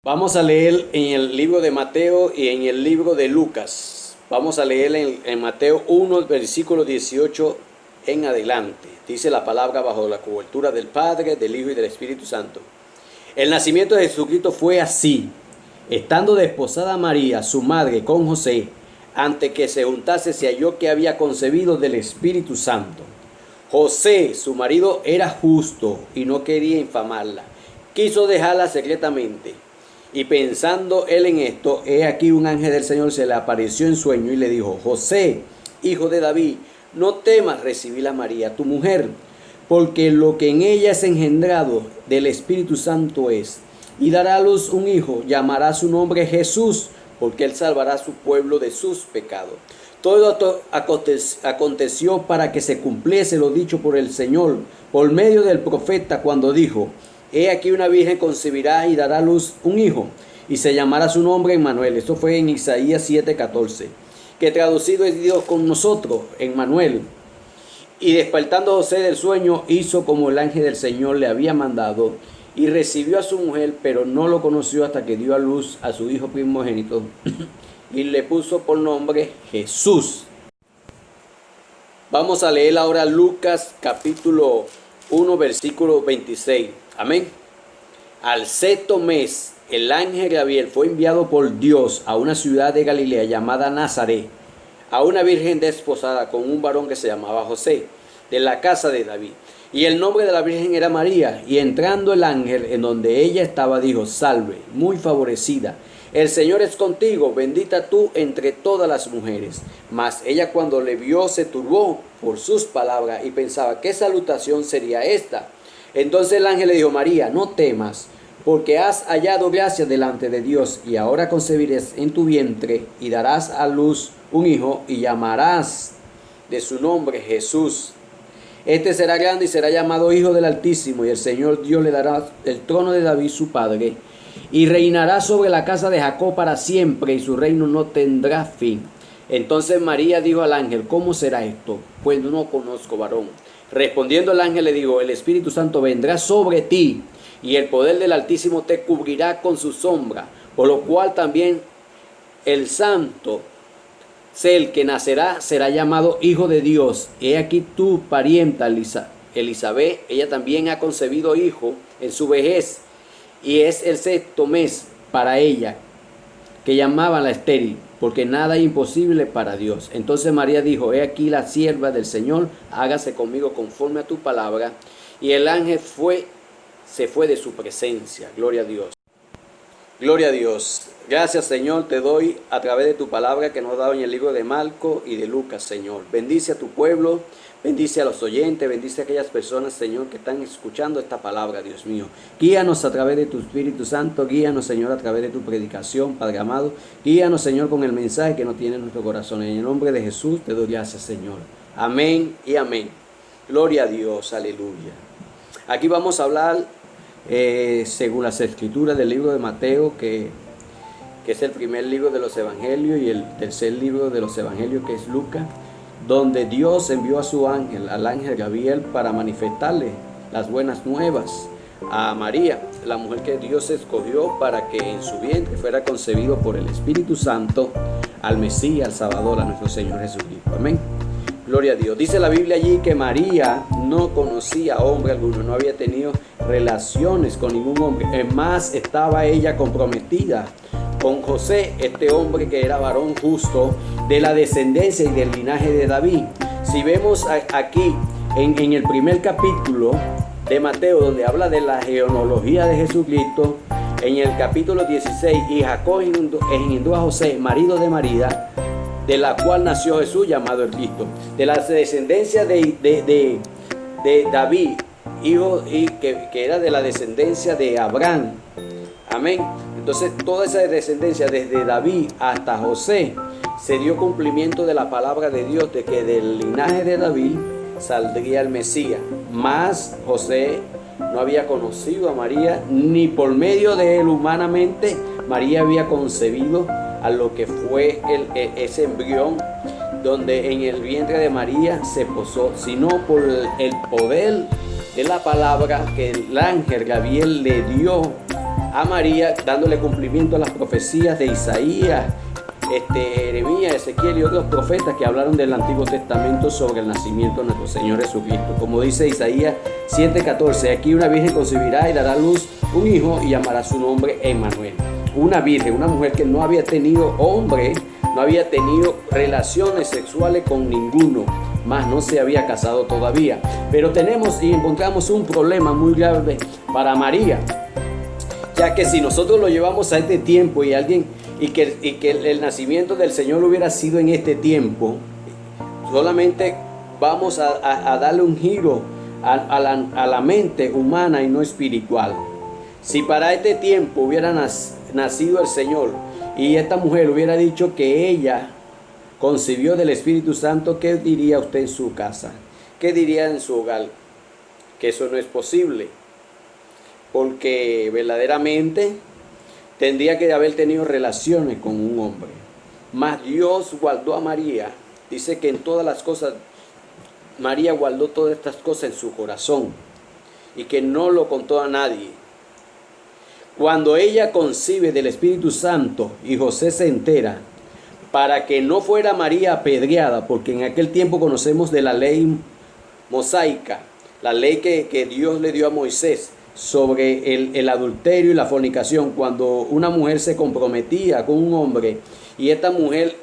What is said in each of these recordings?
Vamos a leer en el libro de Mateo y en el libro de Lucas. Vamos a leer en Mateo 1, versículo 18 en adelante. Dice la palabra: bajo la cobertura del Padre, del Hijo y del Espíritu Santo. El nacimiento de Jesucristo fue así. Estando desposada María, su madre, con José, antes que se juntase, se halló que había concebido del Espíritu Santo. José, su marido, era justo y no quería infamarla. Quiso dejarla secretamente. Y pensando él en esto, he aquí un ángel del Señor se le apareció en sueño y le dijo: José, hijo de David, no temas recibir a María, tu mujer, porque lo que en ella es engendrado del Espíritu Santo es, y dará a luz un hijo, llamará su nombre Jesús, porque él salvará a su pueblo de sus pecados. Todo esto aconteció para que se cumpliese lo dicho por el Señor, por medio del profeta, cuando dijo: He aquí una virgen concebirá y dará a luz un hijo, y se llamará su nombre Emmanuel. Esto fue en Isaías 7:14, que traducido es Dios con nosotros, Emmanuel. Y despertando José del sueño, hizo como el ángel del Señor le había mandado, y recibió a su mujer, pero no lo conoció hasta que dio a luz a su hijo primogénito, y le puso por nombre Jesús. Vamos a leer ahora Lucas capítulo 1, versículo 26. Amén. Al sexto mes, el ángel Gabriel fue enviado por Dios a una ciudad de Galilea llamada Nazaret, a una virgen desposada con un varón que se llamaba José, de la casa de David. Y el nombre de la virgen era María. Y entrando el ángel en donde ella estaba, dijo: Salve, muy favorecida, el Señor es contigo, bendita tú entre todas las mujeres. Mas ella, cuando le vio, se turbó por sus palabras y pensaba: ¿qué salutación sería esta? Entonces el ángel le dijo: María, no temas, porque has hallado gracia delante de Dios, y ahora concebirás en tu vientre y darás a luz un hijo, y llamarás de su nombre Jesús. Este será grande y será llamado Hijo del Altísimo, y el Señor Dios le dará el trono de David su padre, y reinará sobre la casa de Jacob para siempre, y su reino no tendrá fin. Entonces María dijo al ángel: ¿cómo será esto? Pues no conozco varón. Respondiendo el ángel le dijo: el Espíritu Santo vendrá sobre ti, y el poder del Altísimo te cubrirá con su sombra, por lo cual también el santo ser que nacerá será llamado Hijo de Dios. He aquí tu parienta Elizabeth, ella también ha concebido hijo en su vejez, y es el sexto mes para ella, que llamaban la estéril, porque nada es imposible para Dios. Entonces María dijo: he aquí la sierva del Señor, hágase conmigo conforme a tu palabra. Y el ángel se fue de su presencia. Gloria a Dios. Gloria a Dios. Gracias, Señor, te doy a través de tu palabra que nos has dado en el libro de Marcos y de Lucas, Señor. Bendice a tu pueblo, bendice a los oyentes, bendice a aquellas personas, Señor, que están escuchando esta palabra, Dios mío. Guíanos a través de tu Espíritu Santo, guíanos, Señor, a través de tu predicación, Padre amado. Guíanos, Señor, con el mensaje que nos tiene en nuestro corazón. En el nombre de Jesús te doy gracias, Señor. Amén y amén. Gloria a Dios, aleluya. Aquí vamos a hablar, según las escrituras del libro de Mateo, que es el primer libro de los evangelios, y el tercer libro de los evangelios, que es Lucas, donde Dios envió a su ángel, al ángel Gabriel, para manifestarle las buenas nuevas a María, la mujer que Dios escogió para que en su vientre fuera concebido por el Espíritu Santo al Mesías, al Salvador, a nuestro Señor Jesucristo. Amén. Gloria a Dios. Dice la Biblia allí que María no conocía hombre alguno, no había tenido relaciones con ningún hombre. Es más, estaba ella comprometida con José, este hombre que era varón justo, de la descendencia y del linaje de David. Si vemos aquí en el primer capítulo de Mateo, donde habla de la genealogía de Jesucristo, en el capítulo 16, y Jacob engendró a José, marido de María, de la cual nació Jesús, llamado el Cristo. De la descendencia de David, hijo, y que era de la descendencia de Abraham. Amén. Entonces toda esa descendencia, desde David hasta José, se dio cumplimiento de la palabra de Dios, de que del linaje de David saldría el Mesías. Mas José no había conocido a María, ni por medio de él humanamente María había concebido a lo que fue ese embrión, donde en el vientre de María se posó, sino por el poder de la palabra que el ángel Gabriel le dio a María, dándole cumplimiento a las profecías de Isaías, Jeremías, Ezequiel y otros profetas que hablaron del Antiguo Testamento sobre el nacimiento de nuestro Señor Jesucristo. Como dice Isaías 7:14, aquí una virgen concebirá y dará a luz un hijo y llamará su nombre Emmanuel. Una virgen, una mujer que no había tenido hombre, no había tenido relaciones sexuales con ninguno, más no se había casado todavía. Pero tenemos y encontramos un problema muy grave para María, ya que si nosotros lo llevamos a este tiempo y que el nacimiento del Señor hubiera sido en este tiempo, solamente vamos a darle un giro a la mente humana y no espiritual. Si para este tiempo hubiera nacido el Señor y esta mujer hubiera dicho que ella concibió del Espíritu Santo, ¿qué diría usted en su casa? ¿Qué diría en su hogar? Que eso no es posible, porque verdaderamente tendría que haber tenido relaciones con un hombre. Mas Dios guardó a María. Dice que en todas las cosas, María guardó todas estas cosas en su corazón y que no lo contó a nadie. Cuando ella concibe del Espíritu Santo y José se entera, para que no fuera María apedreada, porque en aquel tiempo conocemos de la ley mosaica, la ley que Dios le dio a Moisés sobre el adulterio y la fornicación. Cuando una mujer se comprometía con un hombre y esta mujer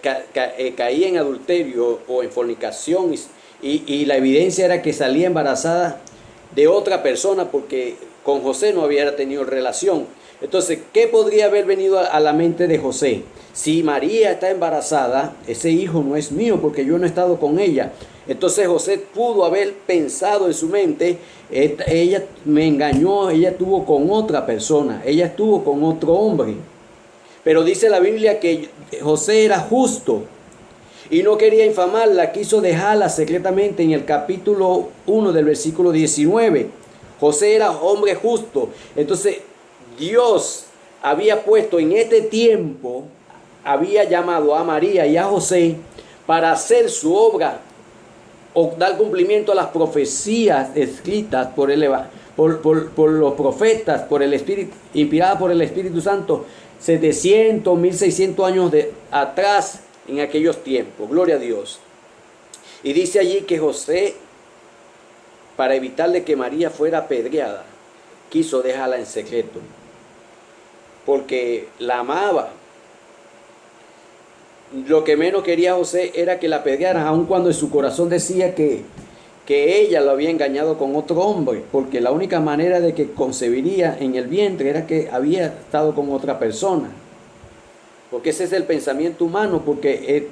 caía en adulterio o en fornicación y la evidencia era que salía embarazada de otra persona porque con José no había tenido relación. Entonces, ¿qué podría haber venido a la mente de José? Si María está embarazada, ese hijo no es mío porque yo no he estado con ella. Entonces José pudo haber pensado en su mente, ella me engañó, ella estuvo con otra persona, ella estuvo con otro hombre. Pero dice la Biblia que José era justo y no quería infamarla, quiso dejarla secretamente en el capítulo 1 del versículo 19. José era hombre justo. Entonces Dios había puesto en este tiempo, había llamado a María y a José para hacer su obra o dar cumplimiento a las profecías escritas por los profetas, por el Espíritu, inspiradas por el Espíritu Santo, 700, 1600 años atrás en aquellos tiempos. Gloria a Dios. Y dice allí que José, para evitarle que María fuera apedreada, quiso dejarla en secreto, porque la amaba. Lo que menos quería José era que la apedrearan, aun cuando en su corazón decía que ella lo había engañado con otro hombre, porque la única manera de que concebiría en el vientre era que había estado con otra persona. Porque ese es el pensamiento humano, porque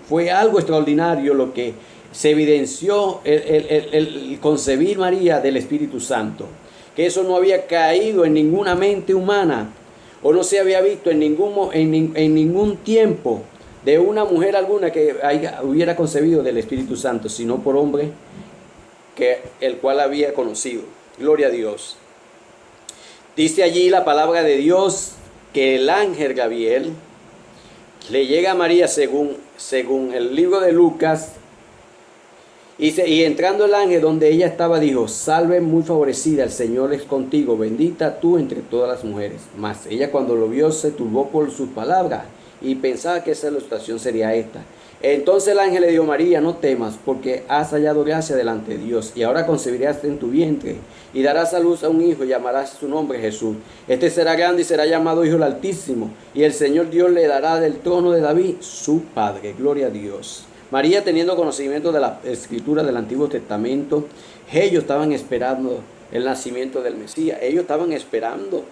fue algo extraordinario lo que se evidenció el concebir María del Espíritu Santo. Que eso no había caído en ninguna mente humana, o no se había visto en ningún tiempo de una mujer alguna que hubiera concebido del Espíritu Santo, sino por hombre el cual había conocido. Gloria a Dios. Dice allí la palabra de Dios que el ángel Gabriel le llega a María según el libro de Lucas. Y entrando el ángel donde ella estaba, dijo: salve muy favorecida, el Señor es contigo, bendita tú entre todas las mujeres. Mas ella, cuando lo vio, se turbó por sus palabras y pensaba que esa ilustración sería esta. Entonces el ángel le dijo: María, no temas, porque has hallado gracia delante de Dios, y ahora concebirás en tu vientre y darás a luz a un hijo y llamarás su nombre Jesús. Este será grande y será llamado Hijo del Altísimo, y el Señor Dios le dará del trono de David su padre. Gloria a Dios. María, teniendo conocimiento de la escritura del Antiguo Testamento, ellos estaban esperando el nacimiento del Mesías. Ellos estaban esperando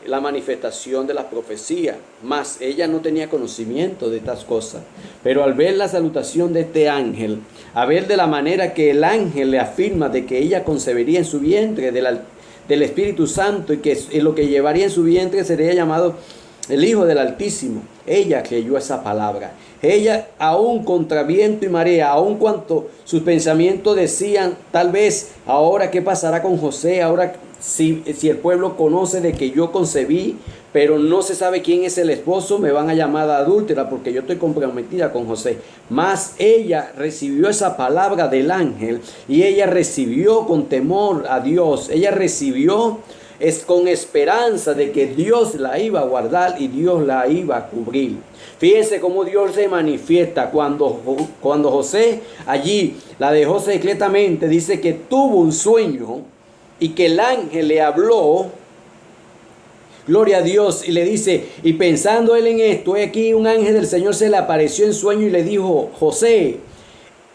la manifestación de la profecía, mas ella no tenía conocimiento de estas cosas. Pero al ver la salutación de este ángel, a ver de la manera que el ángel le afirma de que ella concebiría en su vientre del Espíritu Santo, y que lo que llevaría en su vientre sería llamado el Hijo del Altísimo, ella creyó esa palabra. Ella, aún contra viento y marea, aún cuanto sus pensamientos decían, tal vez, ahora qué pasará con José, ahora si el pueblo conoce de que yo concebí, pero no se sabe quién es el esposo, me van a llamar adúltera porque yo estoy comprometida con José. Mas ella recibió esa palabra del ángel y ella recibió con temor a Dios, ella recibió es con esperanza de que Dios la iba a guardar y Dios la iba a cubrir. Fíjense cómo Dios se manifiesta cuando José allí la dejó secretamente. Dice que tuvo un sueño y que el ángel le habló. Gloria a Dios. Y le dice, y pensando él en esto, aquí un ángel del Señor se le apareció en sueño y le dijo: José,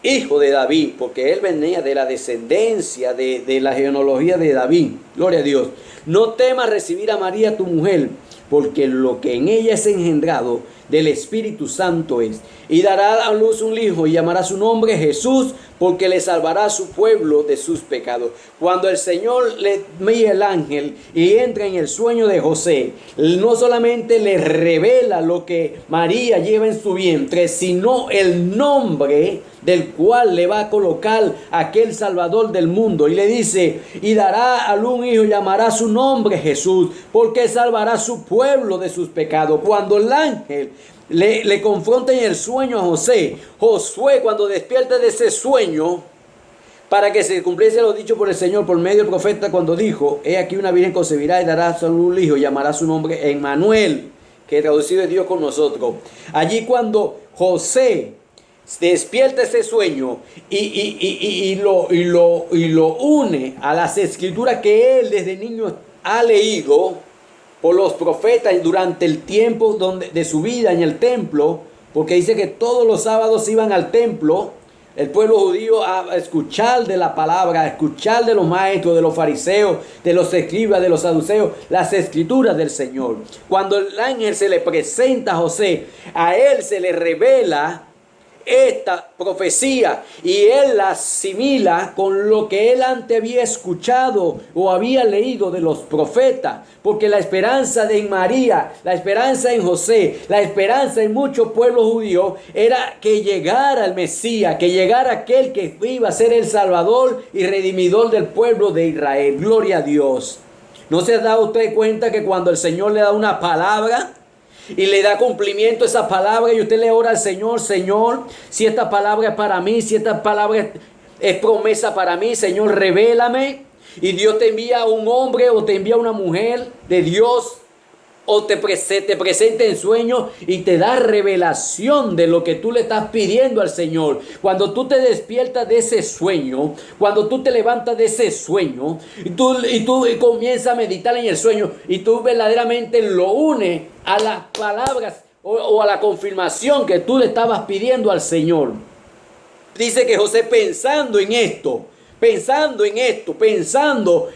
hijo de David, porque él venía de la descendencia de la genealogía de David. Gloria a Dios. No temas recibir a María tu mujer, porque lo que en ella es engendrado del Espíritu Santo es. Y dará a luz un hijo y llamará su nombre Jesús, porque le salvará a su pueblo de sus pecados. Cuando el Señor le envía el ángel y entra en el sueño de José, no solamente le revela lo que María lleva en su vientre, sino el nombre del cual le va a colocar aquel Salvador del mundo. Y le dice: y dará a luz un hijo y llamará su nombre Jesús, porque salvará a su pueblo de sus pecados. Cuando el ángel le confronta en el sueño a Josué, cuando despierta de ese sueño, para que se cumpliese lo dicho por el Señor por medio del profeta, cuando dijo: he aquí una virgen concebirá y dará a luz un hijo y llamará su nombre Emmanuel, que traducido es Dios con nosotros. Allí cuando José despierta ese sueño y lo une a las escrituras que él desde niño ha leído por los profetas durante el tiempo de su vida en el templo, porque dice que todos los sábados iban al templo el pueblo judío a escuchar de la palabra, a escuchar de los maestros, de los fariseos, de los escribas, de los saduceos, las escrituras del Señor. Cuando el ángel se le presenta a José, a él se le revela esta profecía y él la asimila con lo que él antes había escuchado o había leído de los profetas, porque la esperanza de María, la esperanza en José, la esperanza en muchos pueblos judíos era que llegara el Mesías, que llegara aquel que iba a ser el Salvador y redimidor del pueblo de Israel. Gloria a Dios. ¿No se ha dado usted cuenta que cuando el Señor le da una palabra y le da cumplimiento a esa palabra y usted le ora al Señor: Señor, si esta palabra es para mí, si esta palabra es promesa para mí, Señor, revélame? Y Dios te envía a un hombre o te envía a una mujer de Dios, o te presenta en sueño y te da revelación de lo que tú le estás pidiendo al Señor. Cuando tú te despiertas de ese sueño, cuando tú te levantas de ese sueño y tú comienzas a meditar en el sueño y tú verdaderamente lo unes a las palabras o a la confirmación que tú le estabas pidiendo al Señor. Dice que José, pensando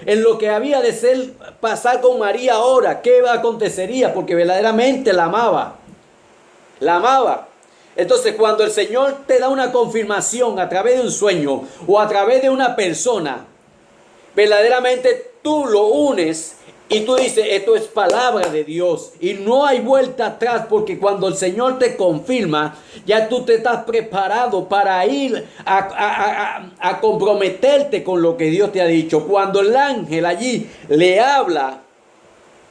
en lo que había de ser pasar con María ahora, qué acontecería, porque verdaderamente la amaba. Entonces, cuando el Señor te da una confirmación a través de un sueño o a través de una persona, verdaderamente tú lo unes y tú dices: esto es palabra de Dios y no hay vuelta atrás, porque cuando el Señor te confirma, ya tú te estás preparado para ir a comprometerte con lo que Dios te ha dicho. Cuando el ángel allí le habla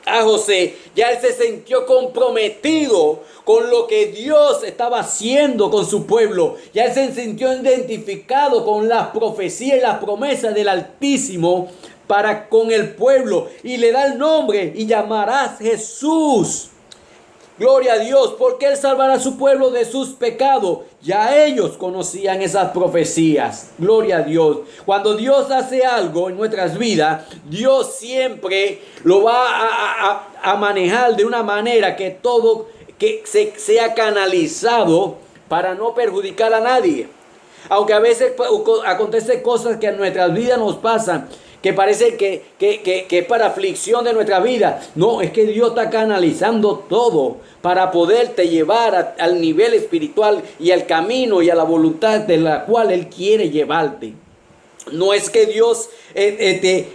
a José, ya él se sintió comprometido con lo que Dios estaba haciendo con su pueblo. Ya él se sintió identificado con las profecías y las promesas del Altísimo para con el pueblo, y le da el nombre y llamarás Jesús. Gloria a Dios, porque él salvará a su pueblo de sus pecados. Ya ellos conocían esas profecías. Gloria a Dios. Cuando Dios hace algo en nuestras vidas, Dios siempre lo va a manejar de una manera que todo sea canalizado para no perjudicar a nadie. Aunque a veces acontecen cosas que en nuestras vidas nos pasan, que parece que es para aflicción de nuestra vida. No, es que Dios está canalizando todo para poderte llevar al nivel espiritual y al camino y a la voluntad de la cual Él quiere llevarte. No es que Dios en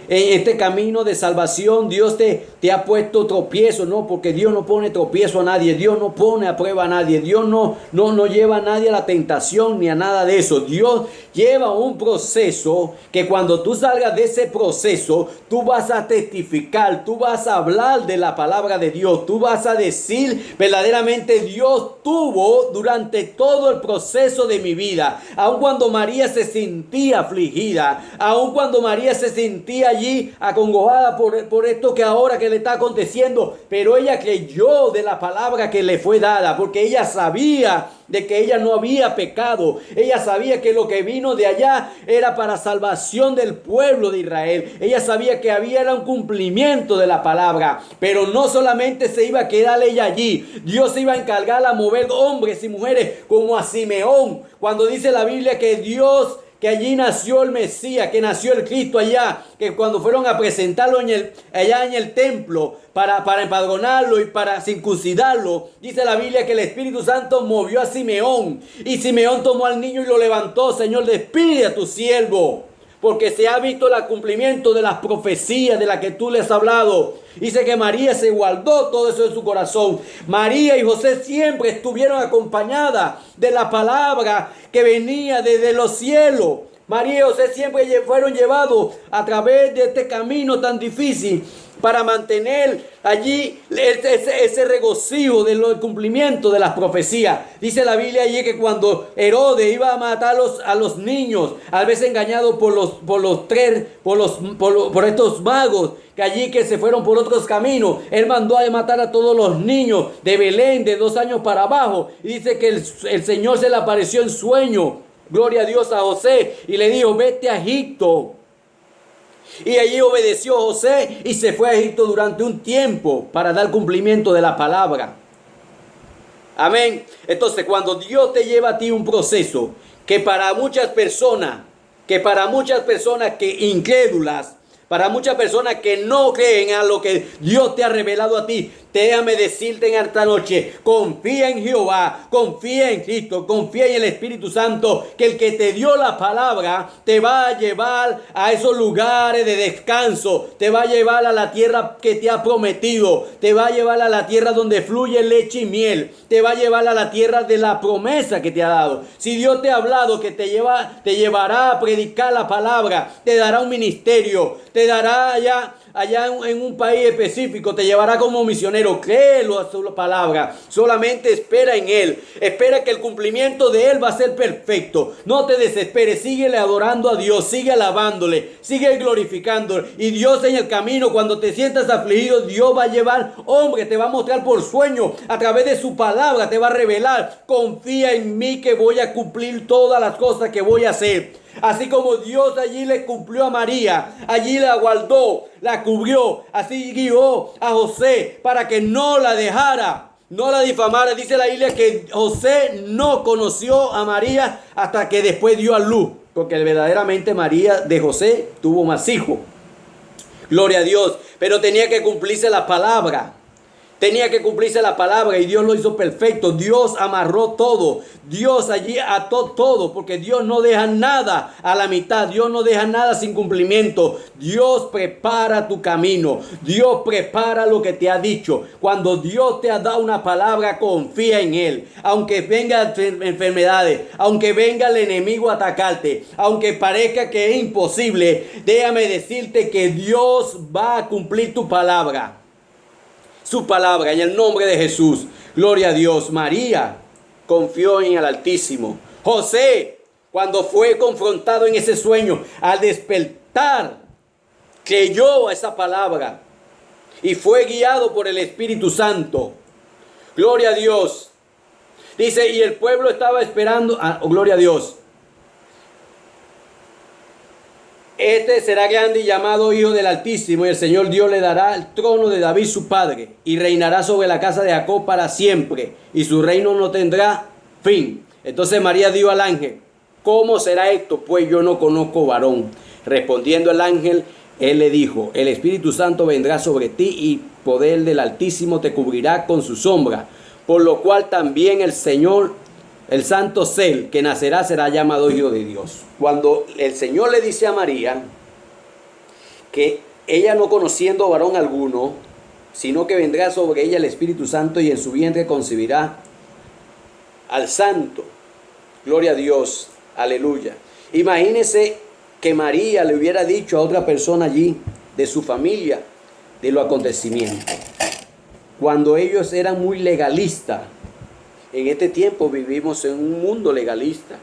este camino de salvación Dios te ha puesto tropiezo, no, porque Dios no pone tropiezo a nadie, Dios no pone a prueba a nadie, Dios no lleva a nadie a la tentación ni a nada de eso. Dios lleva un proceso que cuando tú salgas de ese proceso, tú vas a testificar, tú vas a hablar de la palabra de Dios, tú vas a decir verdaderamente: Dios tuvo durante todo el proceso de mi vida, aun cuando María se sentía afligida, palabra, aun cuando María se sentía allí acongojada por esto que ahora que le está aconteciendo, pero ella creyó de la palabra que le fue dada, porque ella sabía de que ella no había pecado. Ella sabía que lo que vino de allá era para salvación del pueblo de Israel. Ella sabía que era un cumplimiento de la palabra, pero no solamente se iba a quedar ella allí. Dios se iba a encargar a mover hombres y mujeres como a Simeón, cuando dice la Biblia que Dios, que allí nació el Mesías, que nació el Cristo allá, que cuando fueron a presentarlo allá en el templo para empadronarlo y para circuncidarlo, dice la Biblia que el Espíritu Santo movió a Simeón, y Simeón tomó al niño y lo levantó. Señor, despide a tu siervo, porque se ha visto el cumplimiento de las profecías de las que tú les has hablado. Dice que María se guardó todo eso en su corazón. María y José siempre estuvieron acompañadas de la palabra que venía desde los cielos. María y José siempre fueron llevados a través de este camino tan difícil para mantener allí ese regocijo del cumplimiento de las profecías. Dice la Biblia allí que cuando Herodes iba a matar a los niños, a veces engañados por estos magos, que se fueron por otros caminos, él mandó a matar a todos los niños de Belén de 2 años para abajo. Y dice que el Señor se le apareció en sueño, gloria a Dios, a José, y le dijo: vete a Egipto. Y allí obedeció José y se fue a Egipto durante un tiempo para dar cumplimiento de la palabra. Amén. Entonces, cuando Dios te lleva a ti un proceso que para muchas personas que incrédulas, para muchas personas que no creen a lo que Dios te ha revelado a ti, déjame decirte en esta noche: confía en Jehová, confía en Cristo, confía en el Espíritu Santo, que el que te dio la palabra te va a llevar a esos lugares de descanso, te va a llevar a la tierra que te ha prometido, te va a llevar a la tierra donde fluye leche y miel, te va a llevar a la tierra de la promesa que te ha dado. Si Dios te ha hablado que te llevará a predicar la palabra, te dará un ministerio, te dará allá en un país específico, te llevará como misionero. Créelo a su palabra, solamente espera en Él, espera que el cumplimiento de Él va a ser perfecto. No te desesperes, síguele adorando a Dios, sigue alabándole, sigue glorificándole. Y Dios en el camino, cuando te sientas afligido, Dios va a llevar hombre, te va a mostrar por sueño, a través de su palabra te va a revelar: confía en mí que voy a cumplir todas las cosas que voy a hacer. Así como Dios allí le cumplió a María, allí la guardó, la cubrió, así guió a José para que no la dejara, no la difamara. Dice la Biblia que José no conoció a María hasta que después dio a luz, porque verdaderamente María de José tuvo más hijos. Gloria a Dios, pero tenía que cumplirse la palabra. Tenía que cumplirse la palabra y Dios lo hizo perfecto. Dios amarró todo. Dios allí ató todo, porque Dios no deja nada a la mitad. Dios no deja nada sin cumplimiento. Dios prepara tu camino. Dios prepara lo que te ha dicho. Cuando Dios te ha dado una palabra, confía en Él. Aunque vengan enfermedades, aunque venga el enemigo a atacarte, aunque parezca que es imposible, déjame decirte que Dios va a cumplir tu palabra. Su palabra, en el nombre de Jesús. Gloria a Dios. María confió en el Altísimo. José, cuando fue confrontado en ese sueño, al despertar, creyó a esa palabra y fue guiado por el Espíritu Santo. Gloria a Dios. Dice, y el pueblo estaba esperando. Gloria a Dios. Este será grande y llamado Hijo del Altísimo, y el Señor Dios le dará el trono de David su padre, y reinará sobre la casa de Jacob para siempre, y su reino no tendrá fin. Entonces María dijo al ángel: ¿cómo será esto? Pues yo no conozco varón. Respondiendo el ángel, él le dijo: el Espíritu Santo vendrá sobre ti, y poder del Altísimo te cubrirá con su sombra, por lo cual también el Señor, el santo ser que nacerá, será llamado Hijo de Dios. Cuando el Señor le dice a María que ella, no conociendo varón alguno, sino que vendrá sobre ella el Espíritu Santo, y en su vientre concebirá al Santo. Gloria a Dios, aleluya. Imagínese que María le hubiera dicho a otra persona allí de su familia de los acontecimientos, cuando ellos eran muy legalistas. En este tiempo vivimos en un mundo legalista.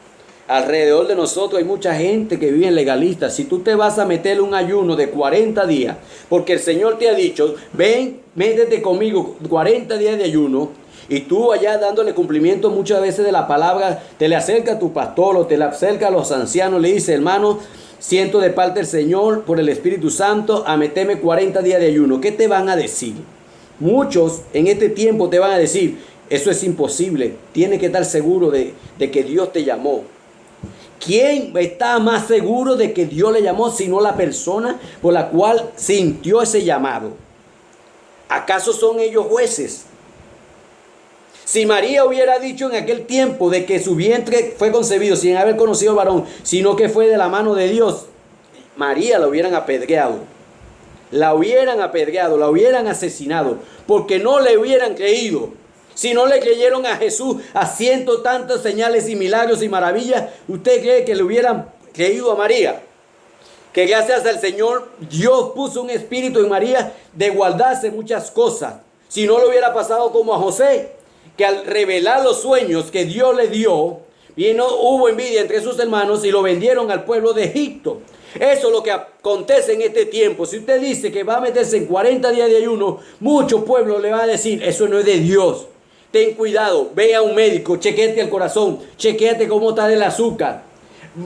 Alrededor de nosotros hay mucha gente que vive en legalista. Si tú te vas a meter un ayuno de 40 días, porque el Señor te ha dicho, ven, métete conmigo 40 días de ayuno, y tú allá dándole cumplimiento muchas veces de la palabra, te le acerca a tu pastor o te le acerca a los ancianos, le dice, hermano, siento de parte del Señor por el Espíritu Santo a meterme 40 días de ayuno. ¿Qué te van a decir? Muchos en este tiempo te van a decir, eso es imposible, tienes que estar seguro de que Dios te llamó. ¿Quién está más seguro de que Dios le llamó sino la persona por la cual sintió ese llamado? ¿Acaso son ellos jueces? Si María hubiera dicho en aquel tiempo de que su vientre fue concebido sin haber conocido varón, sino que fue de la mano de Dios, María la hubieran apedreado. La hubieran asesinado, porque no le hubieran creído. Si no le creyeron a Jesús haciendo tantas señales y milagros y maravillas, ¿usted cree que le hubieran creído a María? Que gracias al Señor Dios puso un espíritu en María de guardarse muchas cosas. Si no le hubiera pasado como a José, que al revelar los sueños que Dios le dio, hubo envidia entre sus hermanos y lo vendieron al pueblo de Egipto. Eso es lo que acontece en este tiempo. Si usted dice que va a meterse en 40 días de ayuno, mucho pueblo le va a decir, eso no es de Dios. Ten cuidado, ve a un médico, chequete el corazón, chequete cómo está el azúcar.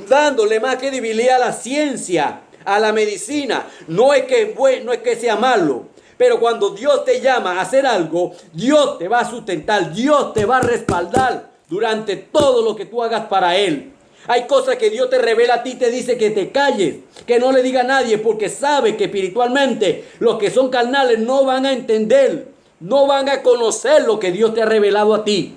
Dándole más credibilidad a la ciencia, a la medicina. No es que sea malo, pero cuando Dios te llama a hacer algo, Dios te va a sustentar, Dios te va a respaldar durante todo lo que tú hagas para Él. Hay cosas que Dios te revela a ti, te dice que te calles, que no le diga a nadie, porque sabe que espiritualmente los que son carnales no van a entender, no van a conocer lo que Dios te ha revelado a ti.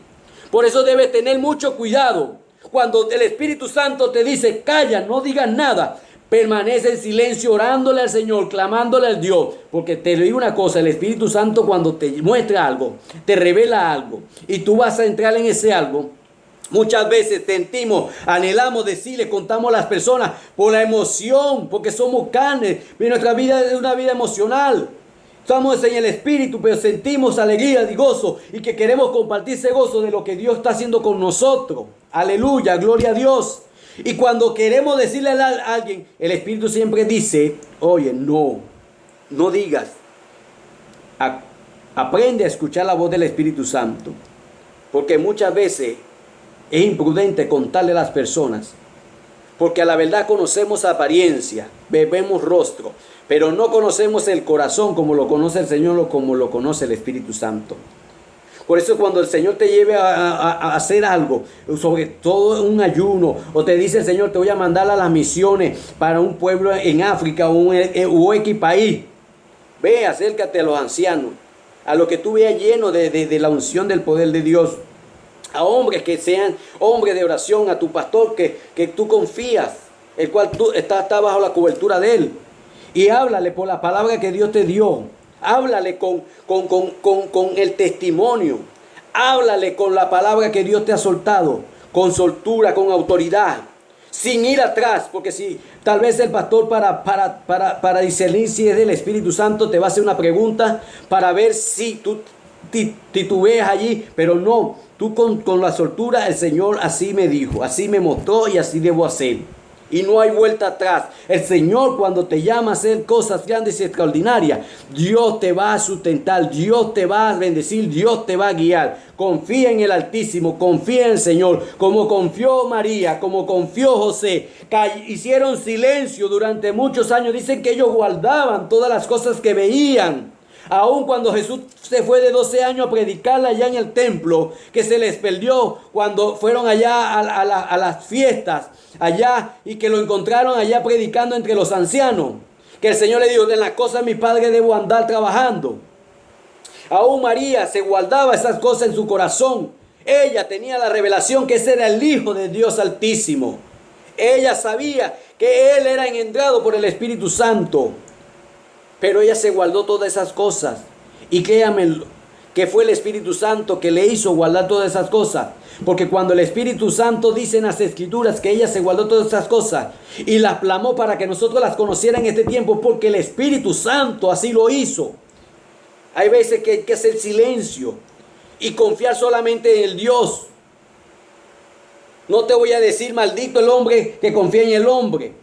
Por eso debes tener mucho cuidado. Cuando el Espíritu Santo te dice, calla, no digas nada, permanece en silencio orándole al Señor, clamándole al Dios. Porque te digo una cosa, el Espíritu Santo cuando te muestra algo, te revela algo, y tú vas a entrar en ese algo, muchas veces sentimos, anhelamos decirle, contamos a las personas por la emoción, porque somos carnes, y nuestra vida es una vida emocional. Estamos en el Espíritu, pero sentimos alegría y gozo, y que queremos compartir ese gozo de lo que Dios está haciendo con nosotros. Aleluya, gloria a Dios. Y cuando queremos decirle a alguien, el Espíritu siempre dice, oye, no digas. Aprende a escuchar la voz del Espíritu Santo, porque muchas veces es imprudente contarle a las personas, porque a la verdad conocemos apariencia, vemos rostro, pero no conocemos el corazón como lo conoce el Señor o como lo conoce el Espíritu Santo. Por eso cuando el Señor te lleve a hacer algo, sobre todo un ayuno, o te dice el Señor, te voy a mandar a las misiones para un pueblo en África o X país, ve, acércate a los ancianos, a los que tú veas lleno de la unción del poder de Dios, a hombres que sean hombres de oración, a tu pastor que tú confías, el cual tú está bajo la cobertura de él, y háblale por la palabra que Dios te dio. Háblale con el testimonio. Háblale con la palabra que Dios te ha soltado, con soltura, con autoridad, sin ir atrás, porque si tal vez el pastor para discernir si es del Espíritu Santo te va a hacer una pregunta para ver si tú titubeas allí, pero no, tú con la soltura, el Señor así me dijo, así me mostró y así debo hacer. Y no hay vuelta atrás. El Señor cuando te llama a hacer cosas grandes y extraordinarias, Dios te va a sustentar, Dios te va a bendecir, Dios te va a guiar. Confía en el Altísimo, confía en el Señor, como confió María, como confió José. Hicieron silencio durante muchos años. Dicen que ellos guardaban todas las cosas que veían. Aun cuando Jesús se fue de 12 años a predicar allá en el templo, que se les perdió cuando fueron allá a las fiestas, allá, y que lo encontraron allá predicando entre los ancianos, que el Señor le dijo, de las cosas de mi Padre debo andar trabajando. Aún María se guardaba esas cosas en su corazón. Ella tenía la revelación que ese era el Hijo de Dios Altísimo. Ella sabía que Él era engendrado por el Espíritu Santo. Pero ella se guardó todas esas cosas. Y créanme que fue el Espíritu Santo que le hizo guardar todas esas cosas. Porque cuando el Espíritu Santo dice en las Escrituras que ella se guardó todas esas cosas y las plasmó para que nosotros las conociéramos en este tiempo, porque el Espíritu Santo así lo hizo. Hay veces que hay que hacer silencio y confiar solamente en el Dios. No te voy a decir maldito el hombre que confía en el hombre.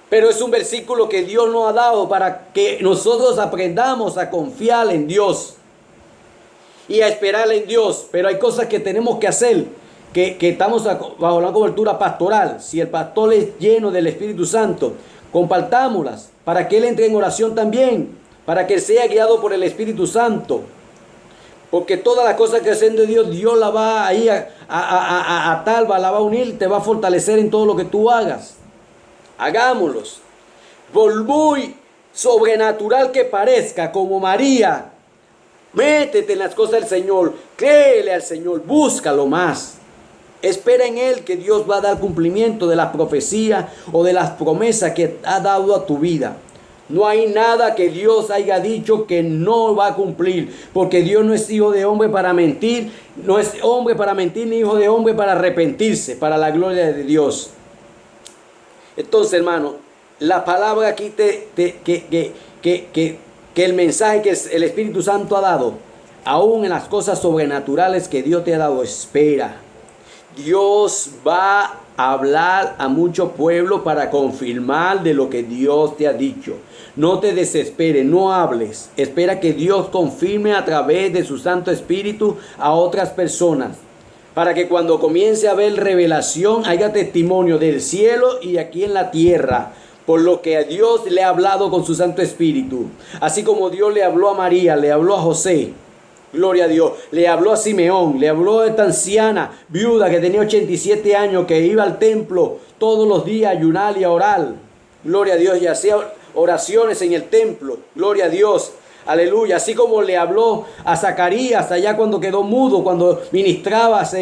Pero es un versículo que Dios nos ha dado para que nosotros aprendamos a confiar en Dios y a esperar en Dios. Pero hay cosas que tenemos que hacer, que estamos bajo la cobertura pastoral. Si el pastor es lleno del Espíritu Santo, compartámoslas para que él entre en oración también, para que sea guiado por el Espíritu Santo. Porque todas las cosas que hacen de Dios, Dios la va ahí a tal, la va a unir, te va a fortalecer en todo lo que tú hagas. Hagámoslos. Por muy sobrenatural que parezca, como María, métete en las cosas del Señor, créele al Señor, búscalo más. Espera en Él que Dios va a dar cumplimiento de las profecías o de las promesas que ha dado a tu vida. No hay nada que Dios haya dicho que no va a cumplir, porque Dios no es hijo de hombre para mentir, no es hombre para mentir ni hijo de hombre para arrepentirse, para la gloria de Dios. Entonces, hermano, la palabra aquí que el mensaje que el Espíritu Santo ha dado, aún en las cosas sobrenaturales que Dios te ha dado, espera. Dios va a hablar a mucho pueblo para confirmar de lo que Dios te ha dicho. No te desesperes, no hables. Espera que Dios confirme a través de su Santo Espíritu a otras personas, para que cuando comience a haber revelación haya testimonio del cielo y aquí en la tierra, por lo que Dios le ha hablado con su Santo Espíritu. Así como Dios le habló a María, le habló a José, gloria a Dios, le habló a Simeón, le habló a esta anciana viuda que tenía 87 años, que iba al templo todos los días a ayunar y a orar, gloria a Dios, y hacía oraciones en el templo, gloria a Dios. Aleluya, así como le habló a Zacarías allá cuando quedó mudo, cuando ministrabas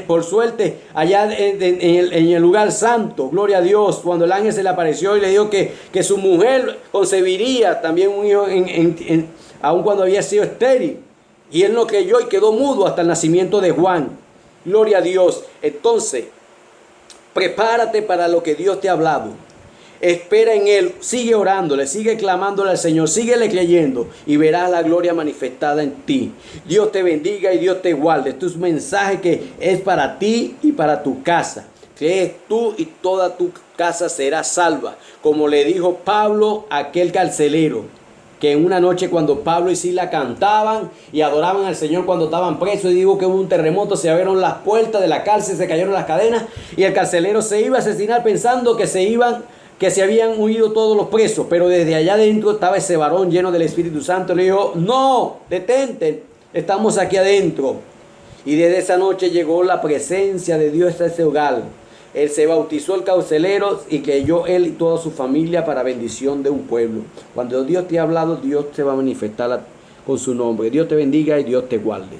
por suerte allá en el lugar santo, gloria a Dios, cuando el ángel se le apareció y le dijo que su mujer concebiría también un hijo aun cuando había sido estéril, y él no creyó y quedó mudo hasta el nacimiento de Juan, gloria a Dios. Entonces, prepárate para lo que Dios te ha hablado. Espera en Él, sigue orándole, sigue clamándole al Señor, síguele creyendo y verás la gloria manifestada en ti. Dios te bendiga y Dios te guarde. Este es un mensaje que es para ti y para tu casa. Crees tú y toda tu casa será salva. Como le dijo Pablo a aquel carcelero, que en una noche cuando Pablo y Sila cantaban y adoraban al Señor cuando estaban presos, y digo que hubo un terremoto, se abrieron las puertas de la cárcel, se cayeron las cadenas y el carcelero se iba a asesinar pensando que se habían huido todos los presos, pero desde allá adentro estaba ese varón lleno del Espíritu Santo. Le dijo: no, detente, estamos aquí adentro. Y desde esa noche llegó la presencia de Dios a ese hogar. Él se bautizó el carcelero y creyó él y toda su familia para bendición de un pueblo. Cuando Dios te ha hablado, Dios te va a manifestar con su nombre. Dios te bendiga y Dios te guarde.